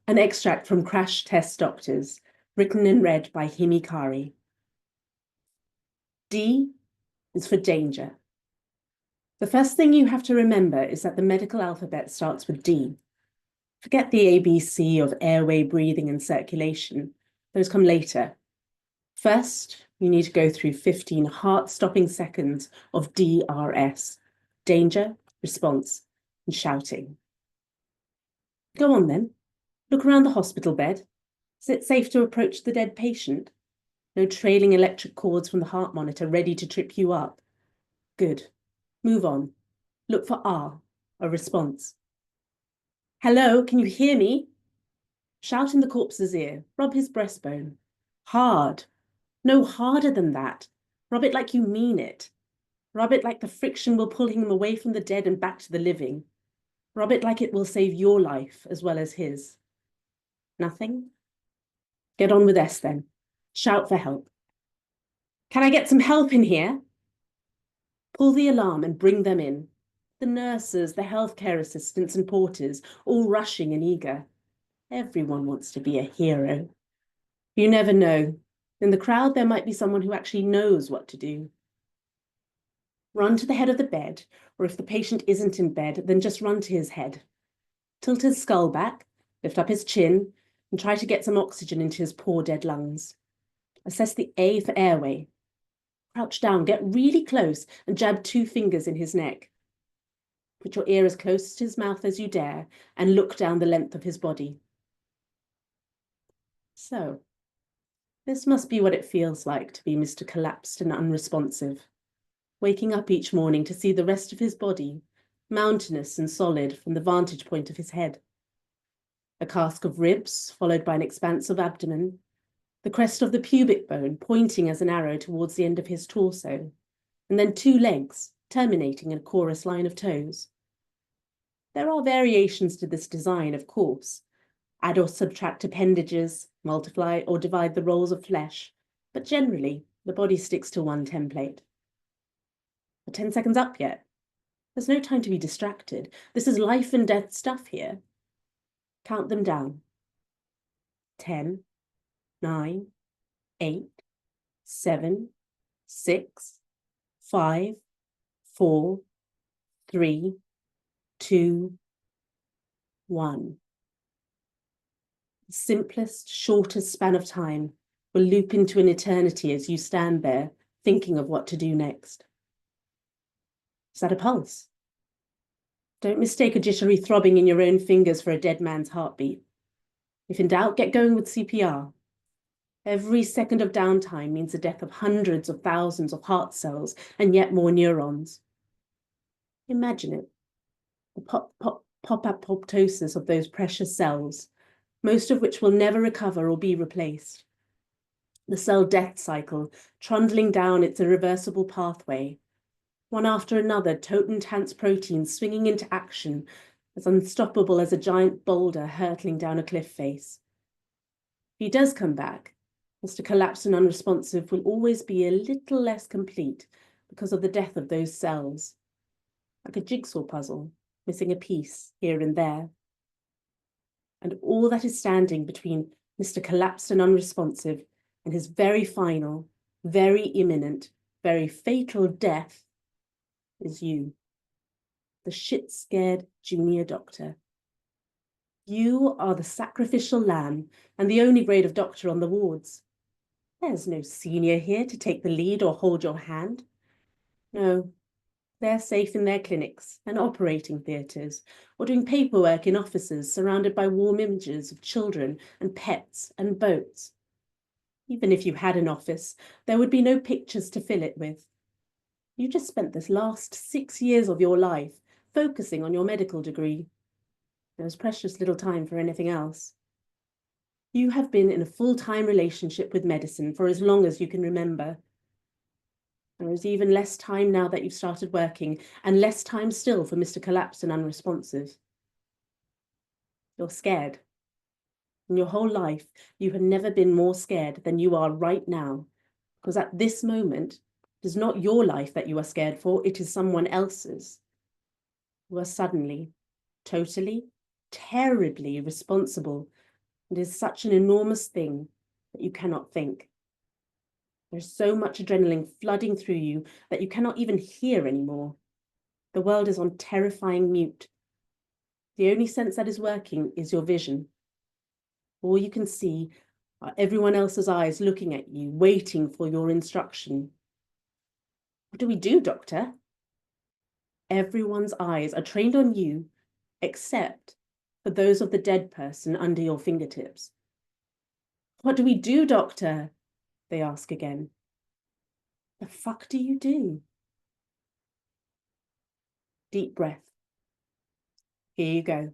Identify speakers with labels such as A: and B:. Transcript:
A: An extract from Crash Test Doctors, written and read by Himmi Kari. D is for danger. The first thing you have to remember is that the medical alphabet starts with D. Forget the ABC of airway, breathing, and circulation. Those come later. First, you need to go through 15 heart-stopping seconds of DRS, danger, response, and shouting. Go on then. Look around the hospital bed. Is it safe to approach the dead patient? No trailing electric cords from the heart monitor ready to trip you up. Good. Move on. Look for R, a response. Hello, can you hear me? Shout in the corpse's ear. Rub his breastbone. Hard. No harder than that. Rub it like you mean it. Rub it like the friction will pull him away from the dead and back to the living. Rub it like it will save your life as well as his. Nothing? Get on with S then. Shout for help. Can I get some help in here? Pull the alarm and bring them in. The nurses, the healthcare assistants and porters, all rushing and eager. Everyone wants to be a hero. You never know. In the crowd, there might be someone who actually knows what to do. Run to the head of the bed, or if the patient isn't in bed, then just run to his head. Tilt his skull back, lift up his chin, and try to get some oxygen into his poor dead lungs. Assess the A for airway. Crouch down, get really close, and jab 2 fingers in his neck. Put your ear as close to his mouth as you dare, and look down the length of his body. So, this must be what it feels like to be Mr. Collapsed and unresponsive, waking up each morning to see the rest of his body, mountainous and solid from the vantage point of his head. A cask of ribs, followed by an expanse of abdomen, the crest of the pubic bone pointing as an arrow towards the end of his torso, and then 2 legs, terminating in a chorus line of toes. There are variations to this design, of course. Add or subtract appendages, multiply or divide the rolls of flesh, but generally, the body sticks to one template. Are 10 seconds up yet? There's no time to be distracted. This is life and death stuff here. Count them down. 10, 9, 8, 7, 6, 5, 4, 3, 2, 1. The simplest, shortest span of time will loop into an eternity as you stand there, thinking of what to do next. Is that a pulse? Don't mistake a jittery throbbing in your own fingers for a dead man's heartbeat. If in doubt, get going with CPR. Every second of downtime means the death of hundreds of thousands of heart cells and yet more neurons. Imagine it, the apoptosis of those precious cells, most of which will never recover or be replaced. The cell death cycle, trundling down its irreversible pathway, one after another, totentanz proteins swinging into action, as unstoppable as a giant boulder hurtling down a cliff face. If he does come back, Mr. Collapsed and Unresponsive will always be a little less complete because of the death of those cells, like a jigsaw puzzle, missing a piece here and there. And all that is standing between Mr. Collapsed and Unresponsive and his very final, very imminent, very fatal death is you, the shit-scared junior doctor. You are the sacrificial lamb and the only grade of doctor on the wards. There's no senior here to take the lead or hold your hand. No, they're safe in their clinics and operating theatres, or doing paperwork in offices surrounded by warm images of children and pets and boats. Even if you had an office, there would be no pictures to fill it with. You just spent the last 6 years of your life focusing on your medical degree. There was precious little time for anything else. You have been in a full-time relationship with medicine for as long as you can remember. There is even less time now that you've started working, and less time still for Mr. Collapsed and Unresponsive. You're scared. In your whole life, you have never been more scared than you are right now, because at this moment, it is not your life that you are scared for, it is someone else's. You are suddenly, totally, terribly responsible It is such an enormous thing that you cannot think. There's so much adrenaline flooding through you that you cannot even hear anymore. The world is on terrifying mute. The only sense that is working is your vision. All you can see are everyone else's eyes looking at you, waiting for your instruction. What do we do, Doctor? Everyone's eyes are trained on you, except for those of the dead person under your fingertips. What do we do, Doctor? They ask again. The fuck do you do? Deep breath. Here you go.